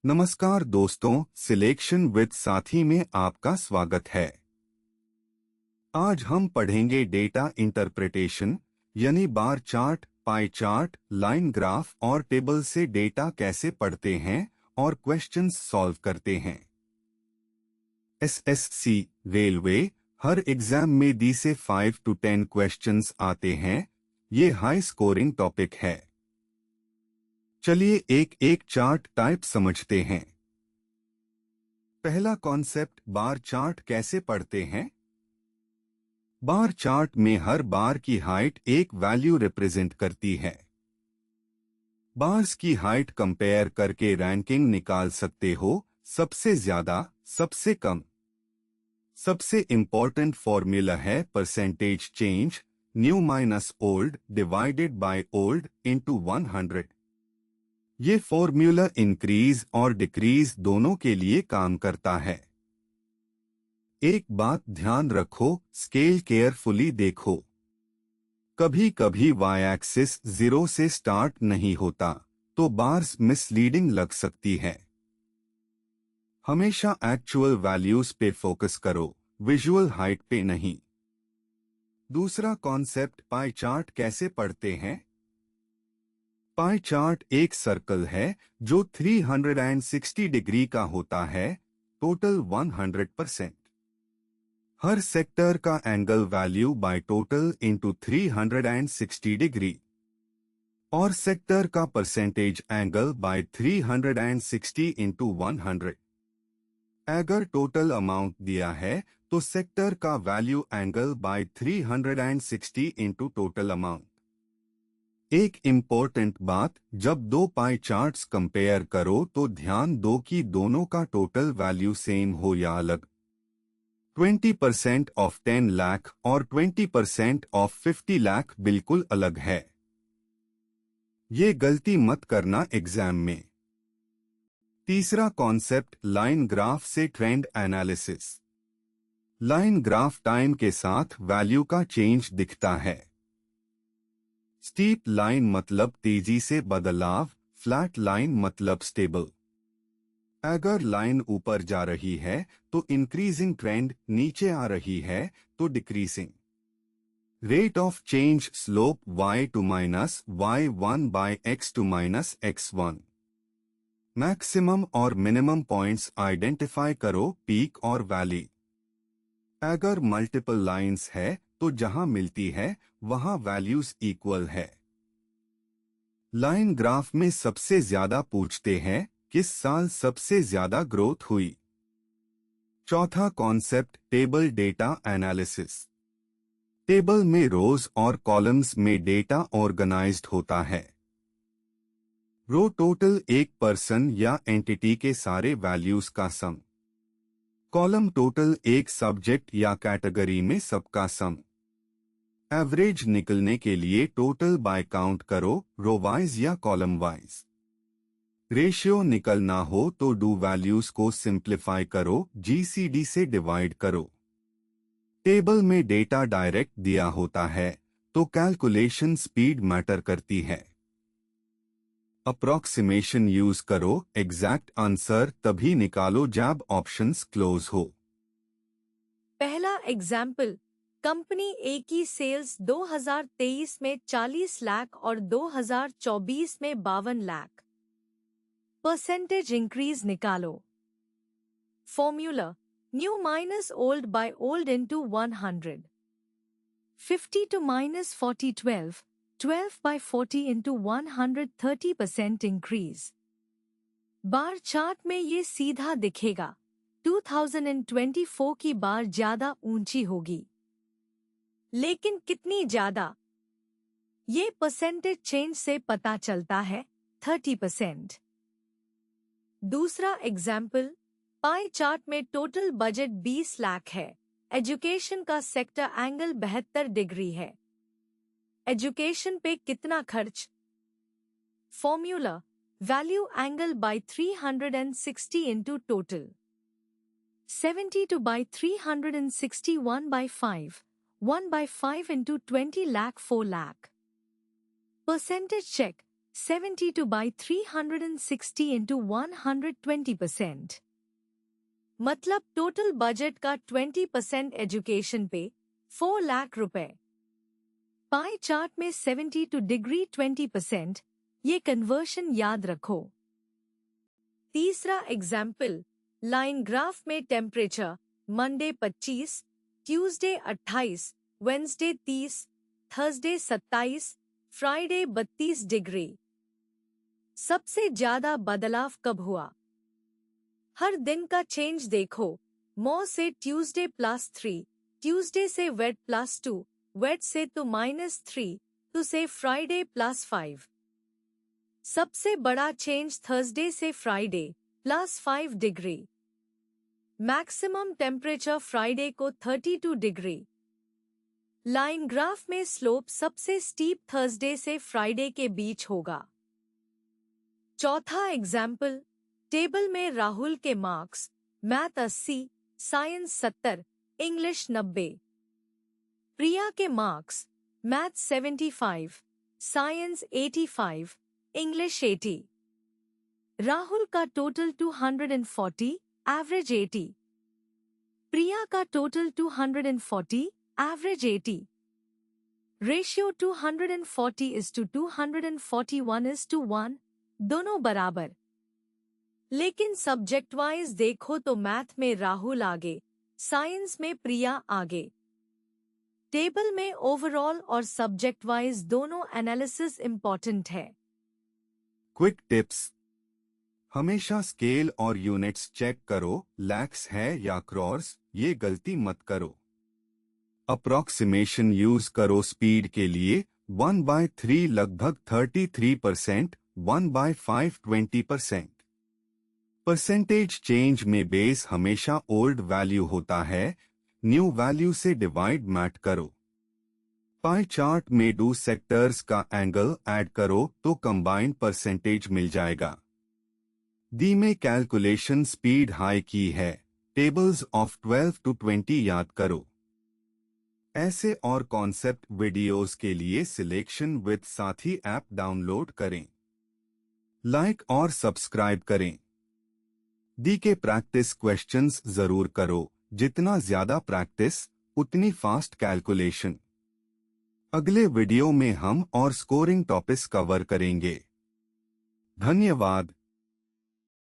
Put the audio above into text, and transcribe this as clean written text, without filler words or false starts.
नमस्कार दोस्तों, selection with साथी में आपका स्वागत है। आज हम पढ़ेंगे डेटा इंटरप्रिटेशन यानी bar chart, pie chart, line graph और टेबल से डेटा कैसे पढ़ते हैं और क्वेश्चंस सॉल्व करते हैं। एसएससी रेलवे हर एग्जाम में दी से 5 to 10 क्वेश्चंस आते हैं। ये हाई स्कोरिंग टॉपिक है। चलिए एक एक चार्ट टाइप समझते हैं। पहला कॉन्सेप्ट, बार चार्ट कैसे पढ़ते हैं। बार चार्ट में हर बार की हाइट एक वैल्यू रिप्रेजेंट करती है। बार्स की हाइट कंपेयर करके रैंकिंग निकाल सकते हो, सबसे ज्यादा, सबसे कम। सबसे इंपॉर्टेंट फॉर्मूला है percentage change, new minus old divided by old into 100। ये फॉर्मूला इंक्रीज और डिक्रीज दोनों के लिए काम करता है। एक बात ध्यान रखो, स्केल केयरफुली देखो। कभी कभी वाई एक्सिस 0 से स्टार्ट नहीं होता, तो बार्स मिसलीडिंग लग सकती है। हमेशा एक्चुअल वैल्यूज पे फोकस करो, विजुअल हाइट पे नहीं। दूसरा कॉन्सेप्ट, पाई चार्ट कैसे पढ़ते हैं। पाई चार्ट एक सर्कल है जो 360 डिग्री का होता है, टोटल 100%। हर सेक्टर का angle value by total into 360 degree और सेक्टर का परसेंटेज एंगल बाय 360 इंटू 100। अगर टोटल अमाउंट दिया है तो सेक्टर का value angle by 360 into total amount. एक इम्पोर्टेंट बात, जब दो पाई चार्ट्स कंपेयर करो तो ध्यान दो कि दोनों का टोटल वैल्यू सेम हो या अलग। 20% ऑफ 10 लाख और 20% ऑफ 50 लाख बिल्कुल अलग है। ये गलती मत करना एग्जाम में। तीसरा कॉन्सेप्ट, लाइन ग्राफ से trend analysis. Line graph time के साथ वैल्यू का चेंज दिखता है। स्टीप लाइन मतलब तेजी से बदलाव, फ्लैट लाइन मतलब स्टेबल। अगर लाइन ऊपर जा रही है तो इंक्रीजिंग ट्रेंड, नीचे आ रही है तो decreasing. Rate of change slope y two minus y1 by x two minus x1। Maximum और मिनिमम पॉइंट्स आइडेंटिफाई करो, पीक और वैली। अगर मल्टीपल लाइंस है तो जहां मिलती है वहां वैल्यूज इक्वल है। लाइन ग्राफ में सबसे ज्यादा पूछते हैं किस साल सबसे ज्यादा ग्रोथ हुई। चौथा concept, table data analysis. Table में रोज और कॉलम्स में डेटा ऑर्गेनाइज्ड होता है। रो टोटल एक पर्सन या एंटिटी के सारे वैल्यूज का सम। कॉलम टोटल एक सब्जेक्ट या कैटेगरी में सबका सम। एवरेज निकलने के लिए टोटल बाय काउंट करो, रो वाइज या कॉलम वाइज। रेशियो निकलना हो तो डू वैल्यूज को सिंप्लीफाई करो, जीसीडी से डिवाइड करो। टेबल में डेटा डायरेक्ट दिया होता है तो कैलकुलेशन स्पीड मैटर करती है। अप्रॉक्सीमेशन यूज करो, एग्जैक्ट आंसर तभी निकालो जब ऑप्शंस क्लोज हो। पहला एग्जाम्पल, कंपनी ए की सेल्स 2023 में 40 लाख और 2024 में 52 लाख। परसेंटेज इंक्रीज निकालो। Formula, new minus old by old into 100। 50 to minus 40 12, 12 by 40 into 100 30% increase. Bar chart में ये सीधा दिखेगा। 2024 की बार ज्यादा ऊंची होगी, लेकिन कितनी ज्यादा, ये परसेंटेज चेंज से पता चलता है, 30%। दूसरा एग्जाम्पल, पाई चार्ट में टोटल बजट 20 लाख है। एजुकेशन का सेक्टर एंगल 72 डिग्री है। एजुकेशन पे कितना खर्च। Formula, value angle by 360 into total. 72 by 360 1 by 5, 1 by 5 into 20 lakh 4 lakh। Percentage check, 72 by 360 into 120%। मतलब टोटल बजट का 20% एजुकेशन पे 4 लाख रुपए। पाई चार्ट में 72 डिग्री 20%, ये कन्वर्शन याद रखो। तीसरा एग्जाम्पल, लाइन ग्राफ में temperature Monday 25, Tuesday 28, Wednesday 30, Thursday 27, Friday 32 degree. सबसे ज्यादा बदलाव कब हुआ? हर दिन का चेंज देखो। मॉ से ट्यूसडे +3, ट्यूसडे से वेट +2, वेट से तो -3, तो से फ्राइडे +5। सबसे बड़ा चेंज थर्सडे से Friday +5 degree. Maximum temperature Friday को 32 डिग्री। लाइन ग्राफ में स्लोप सबसे स्टीप थर्सडे से फ्राइडे के बीच होगा। चौथा एग्जाम्पल, टेबल में राहुल के मार्क्स, मैथ 80, साइंस 70, इंग्लिश 90। प्रिया के marks, math 75, science 85, English 80। Rahul का टोटल 240, एवरेज 80। प्रिया का टोटल 240, एवरेज 80। रेशियो 240:241:1, दोनों बराबर। लेकिन सब्जेक्ट वाइज देखो तो मैथ में राहुल आगे, साइंस में प्रिया आगे। टेबल में ओवरऑल और सब्जेक्ट वाइज दोनों एनालिसिस इंपॉर्टेंट है। क्विक टिप्स, हमेशा स्केल और यूनिट्स चेक करो, लैक्स है या क्रॉर्स, ये गलती मत करो। अप्रॉक्सीमेशन यूज करो स्पीड के लिए, 1/3 लगभग 33%, 1/5 20%। परसेंटेज चेंज में बेस हमेशा ओल्ड वैल्यू होता है, न्यू वैल्यू से डिवाइड मैट करो। पाई चार्ट में डू सेक्टर्स का एंगल ऐड करो तो कंबाइंड परसेंटेज मिल जाएगा। दी में कैलकुलेशन स्पीड हाई की है, टेबल्स ऑफ 12 to 20 याद करो। ऐसे और कॉन्सेप्ट वीडियोस के लिए सिलेक्शन विद साथी ऐप डाउनलोड करें। लाइक और सब्सक्राइब करें। दी के प्रैक्टिस क्वेश्चंस जरूर करो, जितना ज्यादा प्रैक्टिस उतनी फास्ट कैलकुलेशन। अगले वीडियो में हम और स्कोरिंग टॉपिक्स कवर करेंगे। धन्यवाद।